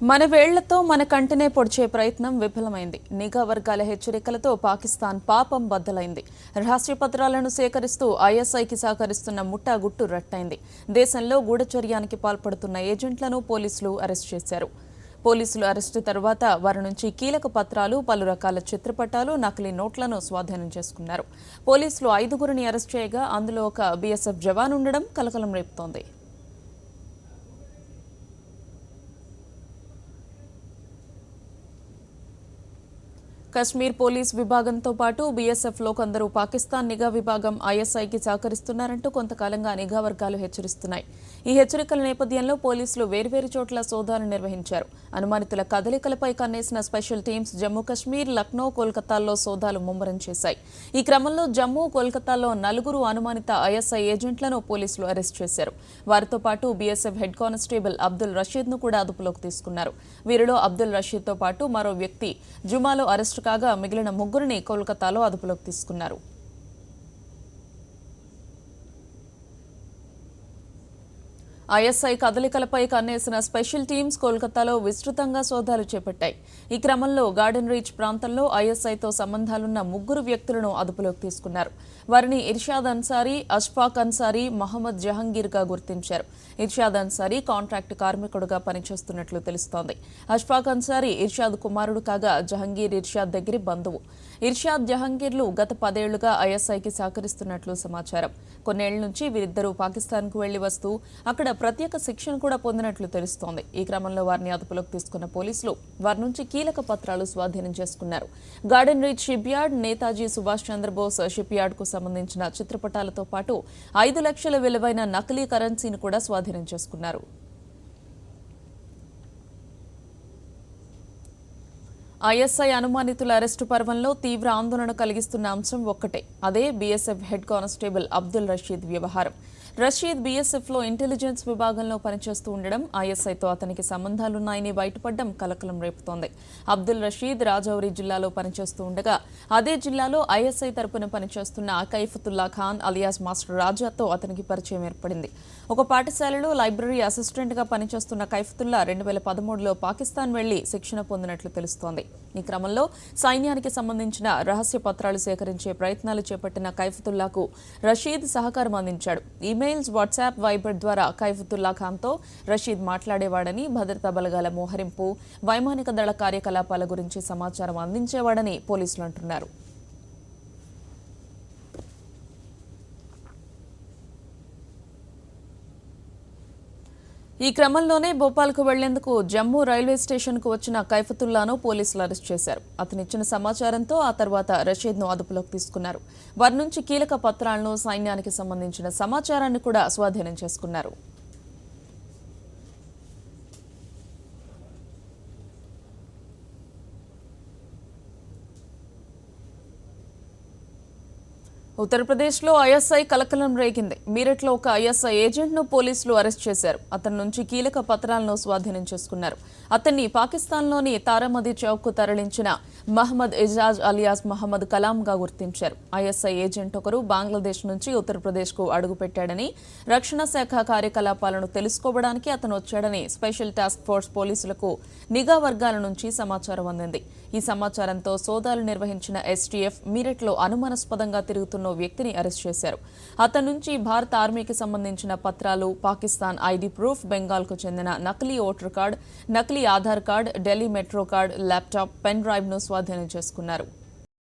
మన వేళ్లతో మన కంటనే పొడిచే ప్రయత్నం విఫలమైంది. నిఘా వర్గాల హెచ్చరికలతో పాకిస్తాన్ పాపం బద్దలైంది. రహస్య పత్రాలను సేకరిస్తూ ఐఎస్ఐకి సహకరిస్తున్న ముఠా గుట్టు రట్టయింది. దేశంలో గూఢచర్యానికి పాల్పడుతున్న ఏజెంట్లను పోలీసులు అరెస్ట్ చేశారు. పోలీసులు అరెస్టు తర్వాత వారి నుంచి కీలక పత్రాలు, పలు రకాల చిత్రపటాలు, నకిలీ నోట్లను స్వాధీనం చేసుకున్నారు. పోలీసులు 5గురిని అరెస్ట్ చేయగా అందులో ఒక బీఎస్ఎఫ్ జవాన్ ఉండడం కలకలం రేపుతోంది. కశ్మీర్ పోలీస్ విభాగంతో పాటు బీఎస్ఎఫ్లో కొందరు పాకిస్తాన్ నిఘా విభాగం ఐఎస్ఐకి సహకరిస్తున్నారంటూ కొంతకాలంగా నిఘా వర్గాలు హెచ్చరిస్తున్నాయి. ఈ హెచ్చరికల నేపథ్యంలో పోలీసులు వేర్వేరు చోట్ల సోదాలు నిర్వహించారు. అనుమానితుల కదలికలపై కన్నేసిన స్పెషల్ టీమ్స్ జమ్మూ కశ్మీర్, లక్నో, కోల్కతాల్లో సోదాలు ముమ్మరం చేశాయి. ఈ క్రమంలో జమ్మూ, కోల్కతాలో 4 అనుమానిత ఐఎస్ఐ ఏజెంట్లను పోలీసులు అరెస్ట్ చేశారు. వారితో పాటు బీఎస్ఎఫ్ హెడ్ కానిస్టేబుల్ అబ్దుల్ రషీద్ను కూడా అదుపులోకి తీసుకున్నారు. వీరిలో అబ్దుల్ రషీద్తో పాటు మరో వ్యక్తి జుమాలో అరెస్టు కాగా మిగిలిన 3 కోల్కతాలో అదుపులోకి తీసుకున్నారు. ఐఎస్ఐ కదలికలపై కన్నేసిన స్పెషల్ టీమ్స్ కోల్కతాలో విస్తృతంగా సోదాలు చేపట్టాయి. ఈ క్రమంలో గార్డెన్ రీచ్ ప్రాంతంలో ఐఎస్ఐతో సంబంధాలున్న 3 వ్యక్తులను అదుపులోకి తీసుకున్నారు. వారిని ఇర్షాద్ అన్సారీ, అష్ఫాక్ అన్సారీ, మహమ్మద్ జహంగీర్గా గుర్తించారు. ఇర్షాద్ అన్సారీ కాంట్రాక్ట్ కార్మికుడుగా పనిచేస్తున్నట్లు తెలుస్తోంది. అష్ఫాక్ అన్సారీ ఇర్షాద్ కుమారుడు కాగా జహంగీర్ ఇర్షాద్ దగ్గరి బంధువు. ఇర్షాద్, జహంగీర్లు గత 10 ఏళ్లుగా ఐఎస్ఐకి సహకరిస్తున్నట్లు సమాచారం. కొన్నేళ్ల నుంచి వీరిద్దరూ పాకిస్తాన్కు వెళ్లి వస్తూ అక్కడ ప్రత్యేక శిక్షణ కూడా పొందినట్లు తెలుస్తోంది. ఈ క్రమంలో వారిని అదుపులోకి తీసుకున్న పోలీసులు వారి నుంచి కీలక పత్రాలు స్వాధీనం చేసుకున్నారు. Garden Reach shipyard, Netaji Subhash Chandrabose shipyard కు సంబంధించిన చిత్రపటాలతో పాటు 5 లక్షల విలువైన నకిలీ కరెన్సీని కూడా స్వాధీనం చేసుకున్నారు. ఐఎస్ఐ అనుమానితుల అరెస్టు పర్వంలో తీవ్ర ఆందోళన కలిగిస్తున్న అంశం ఒక్కటే, అదే BSF head constable Abdul Rashid వ్యవహారం. రషీద్ బీఎస్ఎఫ్లో ఇంటెలిజెన్స్ విభాగంలో పనిచేస్తూ ఉండడం, ఐఎస్ఐతో అతనికి సంబంధాలున్నాయని బయటపడడం కలకలం రేపుతోంది. అబ్దుల్ రషీద్ రాజౌరి జిల్లాలో పనిచేస్తూ ఉండగా అదే జిల్లాలో ఐఎస్ఐ తరపున పనిచేస్తున్న కైఫతుల్లా ఖాన్ అలియాస్ మాస్టర్ రాజాతో అతనికి పరిచయం ఏర్పడింది. ఒక పాఠశాలలో లైబ్రరీ అసిస్టెంట్గా పనిచేస్తున్న కైఫతుల్లా 2013లో పాకిస్తాన్ వెళ్లి శిక్షణ పొందినట్లు తెలుస్తోంది. ఈ క్రమంలో సైన్యానికి సంబంధించిన రహస్య పత్రాలు సేకరించే ప్రయత్నాలు చేపట్టిన కైఫతుల్లాకు రషీద్ సహకారం అందించాడు. ఈమెయిల్స్, వాట్సాప్, వైబర్ ద్వారా కైఫతుల్లా ఖాన్తో రషీద్ మాట్లాడేవాడని, భద్రతా బలగాల మోహరింపు, వైమానిక దళ కార్యకలాపాల గురించి సమాచారం అందించేవాడని పోలీసులు అంటున్నారు. ఈ క్రమంలోనే భోపాల్కు వెళ్లేందుకు జమ్మూ రైల్వే స్టేషన్కు వచ్చిన కైఫతుల్లాను పోలీసులు అరెస్ట్ చేశారు. అతనిచ్చిన సమాచారంతో ఆ తర్వాత రషీద్ను అదుపులోకి తీసుకున్నారు. వారి నుంచి కీలక పత్రాలను, సైన్యానికి సంబంధించిన సమాచారాన్ని కూడా స్వాధీనం చేసుకున్నారు. ఉత్తరప్రదేశ్లో ఐఎస్ఐ కలకలం రేగింది. మీరట్లో ఒక ఐఎస్ఐ ఏజెంట్ను పోలీసులు అరెస్ట్ చేశారు. అతని నుంచి కీలక పత్రాలను స్వాధీనం చేసుకున్నారు. అతన్ని పాకిస్తాన్లోని తారామది చౌక్కు తరలించిన మహమ్మద్ ఇజాజ్ అలియాస్ మహమ్మద్ కలాంగా గుర్తించారు. ఐఎస్ఐ ఏజెంట్ ఒకరు బంగ్లాదేశ్ నుంచి ఉత్తరప్రదేశ్కు అడుగుపెట్టాడని, రక్షణ శాఖ కార్యకలాపాలను తెలుసుకోవడానికి అతను వచ్చాడని స్పెషల్ టాస్క్ ఫోర్స్ పోలీసులకు నిఘా వర్గాల నుంచి సమాచారం అందింది. ఈ సమాచారంతో సోదాలు నిర్వహించిన ఎస్టీఎఫ్ మీరట్లో అనుమానాస్పదంగా తిరుగుతున్న వ్యక్తిని అరెస్ట్ చేశారు. అతని నుంచి భారత ఆర్మీకి సంబంధించిన పత్రాలు, పాకిస్తాన్ ఐడి ప్రూఫ్, బెంగాల్కు చెందిన నకిలీ ఓటర్ కార్డు, నకిలీ Aadhaar card, Delhi metro card, laptop, pen డ్రైవ్ను స్వాధీనం చేసుకున్నారు.